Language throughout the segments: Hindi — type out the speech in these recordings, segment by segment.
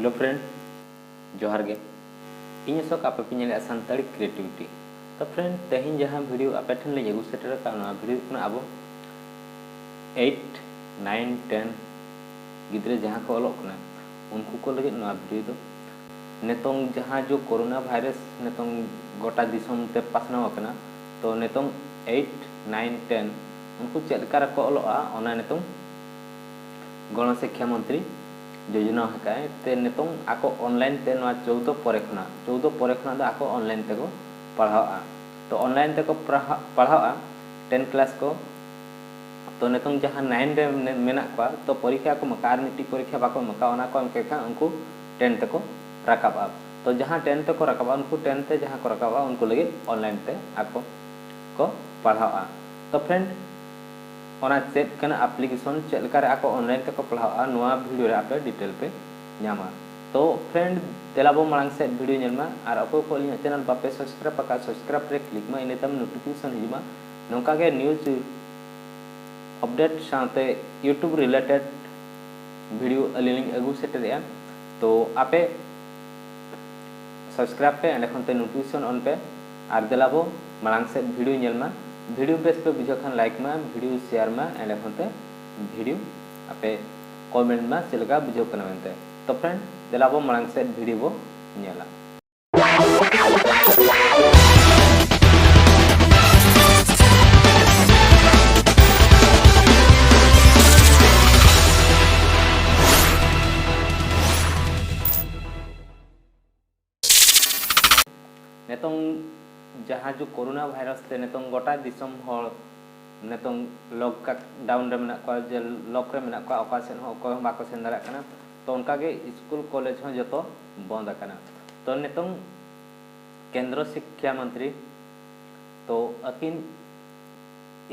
हेलो फ्रेंड जोहार गे इन AshoK आपे पे नेले संताली क्रिएटिविटी तो फ्रेंड तेहिं जहां वीडियो आपे ठन ले अगु सेटर का वीडियो कना अब 8, 9, 10 गिद्रे जहां को ऑलोक कना उनको को लगे वीडियो दो नेतों जहां जो कोरोना वायरस नेतों गोटा दिसम ते पासनाव कना तो नेतों 8, 9, 10 उनको चेलका को ऑलोआ ओना नेतों गण शिक्षा मंत्री योजना हकाय ते नेतों आको ऑनलाइन ते 14 परे खना दो आको ऑनलाइन ते को पढ़ावा तो ऑनलाइन ते को पढ़ावा 10 क्लास को तो नेतों जहां 9 रे मेना को तो परीक्षा को मकार मिट्टी परीक्षा बाको मका ओना को एमके का उनको 10 ते को रकाबा तो जहां 10 ते को रकाबा उनको 10 ते जहां को रकाबा उनको लगे ऑनलाइन ते आको को पढ़ावा तो फ्रेंड ओना चेक कना एप्लीकेशन चेक लेकर आको ऑनलाइन ते को पढ़ावा नोआ वीडियो रे आपे डिटेल पे न्यामा तो फ्रेंड तेलाबो मांग से वीडियो नेलमा आर अको को लिया चैनल बापे सब्सक्राइब पका सब्सक्राइब रे क्लिक मा इने तम नोटिफिकेशन हिजुमा नोका के न्यूज़ अपडेट साथे यूट्यूब रिलेटेड वीडियो अलिंग अगु सेटरिया तो आपे सब्सक्राइब पे एंड ते नोटिफिकेशन ऑन पे आर तेलाबो मांग से वीडियो नेलमा वीडियो बेस पे बुझो खान लाइक में वीडियो शेयर में एंड एखनते वीडियो आपे कमेंट में चलका बुझो कना मेनते तो फ्रेंड देलाबो मांग से वीडियो बो नेला नेतों जहां जो कोरोना वायरस ते नेतों गोटा दिसम हर नेतों लॉक डाउन रे मेना को जे लॉक रे मेना को ऑकाशन हो को बाको सेन दारा कना तो उनका के स्कूल कॉलेज हो जतो बंद कना तो नेतों केंद्र शिक्षा मंत्री तो अकिन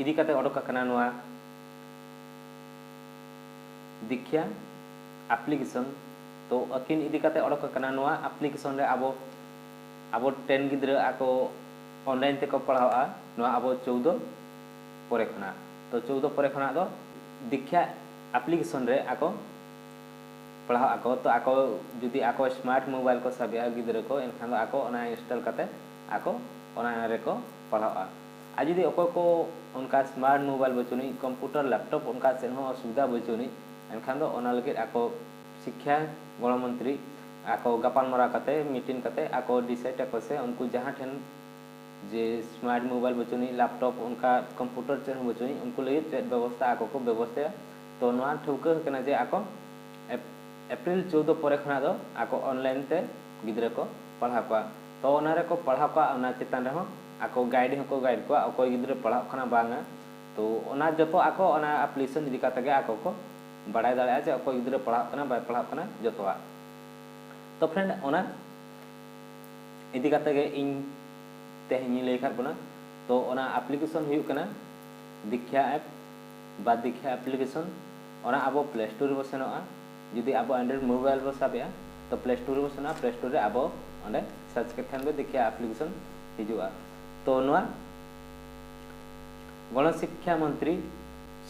इदी कते ओडोक कना नोआ दीक्षा एप्लीकेशन तो अकिन इदी कते ओडोक कना नोआ एप्लीकेशन रे अब 10 गिद्रा आको ऑनलाइन ते को पढ़ावा नोआ अब 14 परे खना तो 14 परे खना दो दीक्षा एप्लीकेशन रे आको पढ़ावा आको तो आको जुदी आको स्मार्ट मोबाइल को साबिया गिद्रा को एनखान आको ओना इंस्टॉल करते आको ओना रे को पढ़ावा आ जुदी ओको को उनका स्मार्ट मोबाइल बचुनी कंप्यूटर लैपटॉप उनका सेन हो असुविधा बचुनी एनखान ओना लगे आको शिक्षा गण मंत्री आको गपाल मरा कते मीटिंग कते आको डिसाइड को से उनको जहां ठन जे स्मार्ट मोबाइल बचुनी लैपटॉप उनका कंप्यूटर चेन बचुनी उनको लगे चेक व्यवस्था आको को व्यवस्था तो नोआ ठौका कना जे आको अप्रैल 14 परे खना दो आको ऑनलाइन ते गिद्रा को पढ़ा को तो ओना रे को पढ़ा को ओना चितान रे हो आको गाइड को गाइड को ओको गिद्रा पढ़ा खना बांगा तो ओना जतो आको ओना एप्लीकेशन इदी काते गे आको को बड़ाय दाड़ा जे ओको गिद्रा पढ़ा कना बाय पढ़ा कना जतोआ तो फ्रेंड ओना इदी काते गे इन तेहनी लेखा बना तो ओना एप्लीकेशन हुई कना दीक्षा ऐप बाद दीक्षा एप्लीकेशन ओना अब प्ले स्टोर बो सेनोआ जुदी अब एंड्रॉइड मोबाइल बो साबिया तो प्ले स्टोर बो सेना प्ले स्टोर रे अब ओंडे सर्च करथान बे दीक्षा एप्लीकेशन हिजुआ तो नोआ गण शिक्षा मंत्री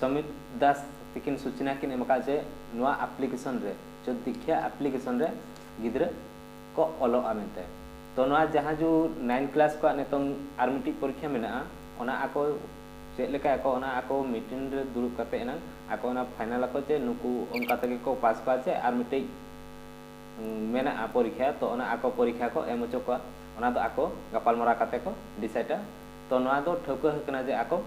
समित दास तिकिन सूचना किन एमका जे नोआ एप्लीकेशन रे जो दीक्षा एप्लीकेशन रे गिद्रा को ऑलो आमेते तो नोआ जहां जो 9 क्लास को नेतों आर मिटी परीक्षा मेना ओना आको चेक लेका आको ओना आको मीटिंग रे दुरुब करते एना आको ओना फाइनल को जे नुकु उनका तके को पास को जे आर मिटी मेना परीक्षा तो ओना आको परीक्षा को एम चो को ओना दो आको गपाल मरा करते को डिसाइड तो नोआ दो ठौका हकना जे आको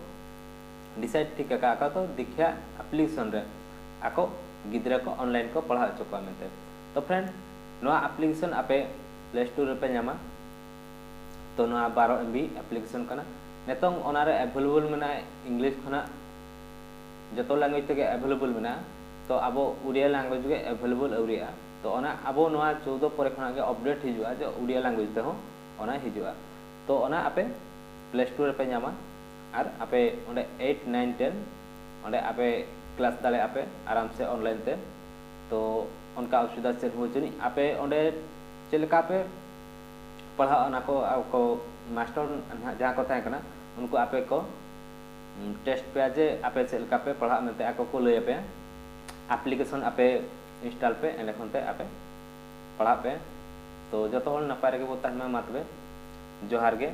डिसाइड ठीक का आको तो दीक्षा एप्लीकेशन रे आको गिद्रा को ऑनलाइन को पढ़ा चो को मेते तो फ्रेंड नोआ एप्लीकेशन आपे प्ले स्टोर पे नामा तो नोआ 12 MB एप्लीकेशन कना नेतों ओना रे अवेलेबल मेना इंग्लिश खना जतो लैंग्वेज ते अवेलेबल मेना तो अबो उड़िया लैंग्वेज के अवेलेबल औरिया तो ओना अबो नोआ 14 परे खना के अपडेट हिजुआ जो उड़िया लैंग्वेज ते हो ओना हिजुआ तो ओना आपे प्ले स्टोर पे नामा आर आपे ओंडे 8, 9, 10 ओंडे आपे क्लास दाले आपे आराम से ऑनलाइन ते तो उनका असुविधा से हो जनी आपे ओंडे चलका पे पढ़ा ना को मास्टर जहां को ताय कना उनको आपे को टेस्ट पे आज आपे चलका पे पढ़ा मेते आको को लय पे एप्लीकेशन आपे इंस्टॉल पे एंड खनते आपे पढ़ा पे तो जो नपाय रे बो तहना मा तबे जोहार गे।